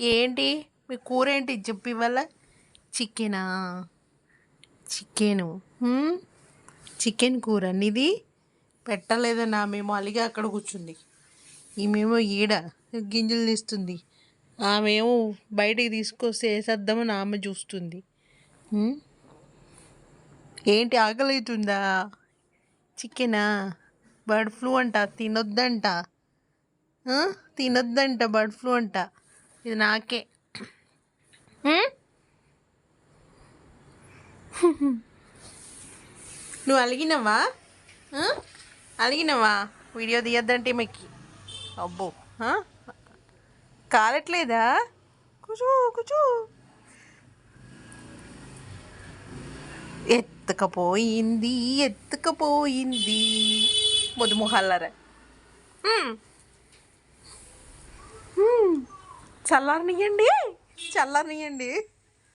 ఏంటి మీ కూర ఏంటి చెప్పు ఇవాళ? చికెనా? చికెను. చికెన్ కూర నీది? పెట్టలేదన్నా మేము అలిగే అక్కడ కూర్చుంది. ఈమెమో ఈడ గింజలు తీస్తుంది, ఆమెమో బయటికి తీసుకొస్తే వేసేద్దామని ఆమె చూస్తుంది. ఏంటి ఆకలి అవుతుందా? చికెనా? బర్డ్ ఫ్లూ అంట, తినొద్దంట. తినొద్దంట, బర్డ్ ఫ్లూ అంట. ఇది నాకే. నువ్వు అలిగినవా? అలిగినవా? వీడియో తీయద్దంటే మీకు అబ్బో కాలట్లేదా? కూచో కూచో. ఎత్తుకపోయింది ఎత్తుకపోయింది మొదుమొహల్లరా. చల్లారనియండి, చల్లారనియండి.